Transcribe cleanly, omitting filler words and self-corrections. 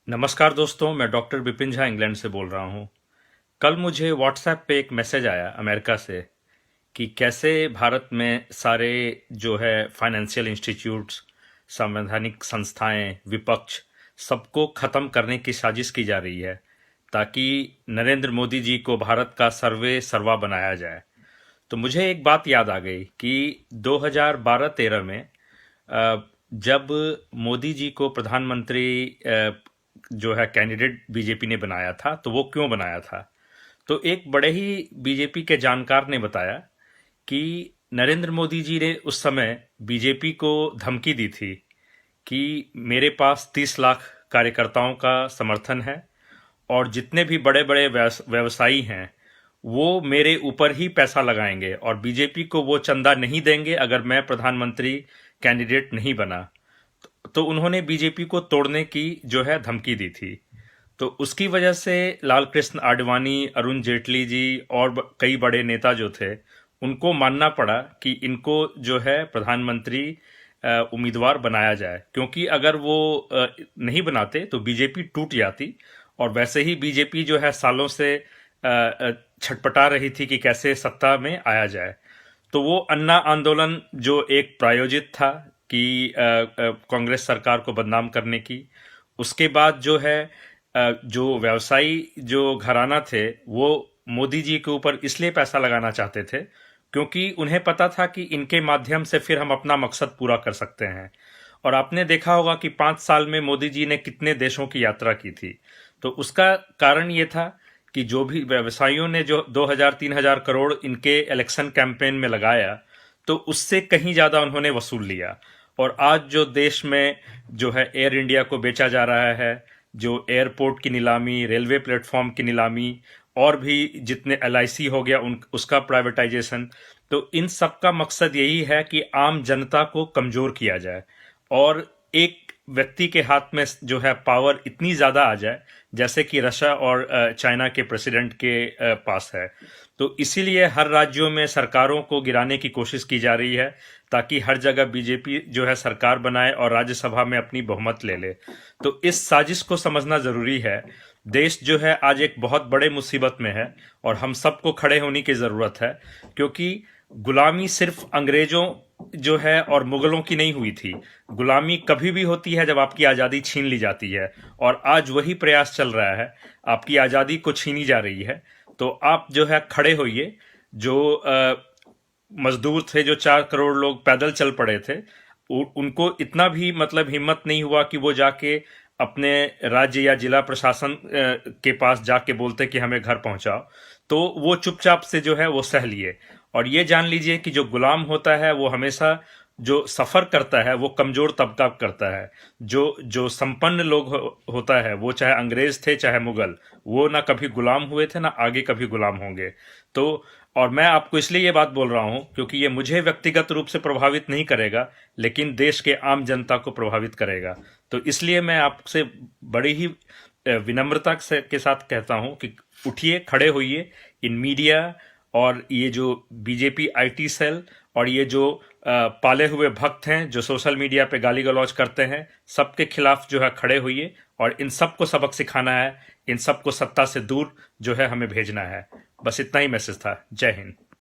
नमस्कार दोस्तों, मैं डॉक्टर विपिन झा इंग्लैंड से बोल रहा हूँ। कल मुझे व्हाट्सएप पे एक मैसेज आया अमेरिका से कि कैसे भारत में सारे जो है फाइनेंशियल इंस्टीट्यूट्स, संवैधानिक संस्थाएं, विपक्ष सबको ख़त्म करने की साजिश की जा रही है ताकि नरेंद्र मोदी जी को भारत का सर्वे सर्वा बनाया जाए। तो मुझे एक बात याद आ गई कि 2012-13 में जब मोदी जी को प्रधानमंत्री जो है कैंडिडेट बीजेपी ने बनाया था, तो वो क्यों बनाया था। तो एक बड़े ही बीजेपी के जानकार ने बताया कि नरेंद्र मोदी जी ने उस समय बीजेपी को धमकी दी थी कि मेरे पास 30 लाख कार्यकर्ताओं का समर्थन है और जितने भी बड़े बड़े व्यवसायी हैं वो मेरे ऊपर ही पैसा लगाएंगे और बीजेपी को वो चंदा नहीं देंगे अगर मैं प्रधानमंत्री कैंडिडेट नहीं बना। तो उन्होंने बीजेपी को तोड़ने की जो है धमकी दी थी। तो उसकी वजह से लाल कृष्ण आडवाणी, अरुण जेटली जी और कई बड़े नेता जो थे उनको मानना पड़ा कि इनको जो है प्रधानमंत्री उम्मीदवार बनाया जाए, क्योंकि अगर वो नहीं बनाते तो बीजेपी टूट जाती। और वैसे ही बीजेपी जो है सालों से छटपटा रही थी कि कैसे सत्ता में आया जाए। तो वो अन्ना आंदोलन जो एक प्रायोजित था कि कांग्रेस सरकार को बदनाम करने की, उसके बाद जो है जो व्यवसायी जो घराना थे वो मोदी जी के ऊपर इसलिए पैसा लगाना चाहते थे क्योंकि उन्हें पता था कि इनके माध्यम से फिर हम अपना मकसद पूरा कर सकते हैं। और आपने देखा होगा कि 5 साल में मोदी जी ने कितने देशों की यात्रा की थी। तो उसका कारण ये था कि जो भी व्यवसायियों ने जो 2000-3000 करोड़ इनके इलेक्शन कैंपेन में लगाया, तो उससे कहीं ज्यादा उन्होंने वसूल लिया। और आज जो देश में जो है एयर इंडिया को बेचा जा रहा है, जो एयरपोर्ट की नीलामी, रेलवे प्लेटफॉर्म की नीलामी और भी जितने एलआईसी हो गया उसका प्राइवेटाइजेशन, तो इन सब का मकसद यही है कि आम जनता को कमजोर किया जाए और एक व्यक्ति के हाथ में जो है पावर इतनी ज्यादा आ जाए जैसे कि रशिया और चाइना के प्रेसिडेंट के पास है। तो इसीलिए हर राज्यों में सरकारों को गिराने की कोशिश की जा रही है ताकि हर जगह बीजेपी जो है सरकार बनाए और राज्यसभा में अपनी बहुमत ले ले। तो इस साजिश को समझना जरूरी है। देश जो है आज एक बहुत बड़े मुसीबत में है और हम सबको खड़े होने की जरूरत है, क्योंकि गुलामी सिर्फ अंग्रेजों जो है और मुगलों की नहीं हुई थी। गुलामी कभी भी होती है जब आपकी आजादी छीन ली जाती है, और आज वही प्रयास चल रहा है, आपकी आजादी को छीनी जा रही है। तो आप जो है खड़े होइए। जो मजदूर थे, जो 4 करोड़ लोग पैदल चल पड़े थे, उनको इतना भी मतलब हिम्मत नहीं हुआ कि वो जाके अपने राज्य या जिला प्रशासन के पास जाके बोलते कि हमें घर पहुंचाओ। तो वो चुपचाप से जो है वो सह लिए। और ये जान लीजिए कि जो गुलाम होता है वो हमेशा जो सफर करता है वो कमजोर तबका करता है। जो जो संपन्न लोग होता है, वो चाहे अंग्रेज थे चाहे मुगल, वो ना कभी गुलाम हुए थे ना आगे कभी गुलाम होंगे। तो और मैं आपको इसलिए ये बात बोल रहा हूं क्योंकि ये मुझे व्यक्तिगत रूप से प्रभावित नहीं करेगा, लेकिन देश के आम जनता को प्रभावित करेगा। तो इसलिए मैं आपसे बड़ी ही विनम्रता के साथ कहता हूं कि उठिए, खड़े होइए। इन मीडिया और ये जो बीजेपी आईटी सेल और ये जो पाले हुए भक्त हैं जो सोशल मीडिया पे गाली गलौज करते हैं, सबके खिलाफ जो है खड़े होइए और इन सबको सबक सिखाना है। इन सबको सत्ता से दूर जो है हमें भेजना है। बस इतना ही मैसेज था। जय हिंद।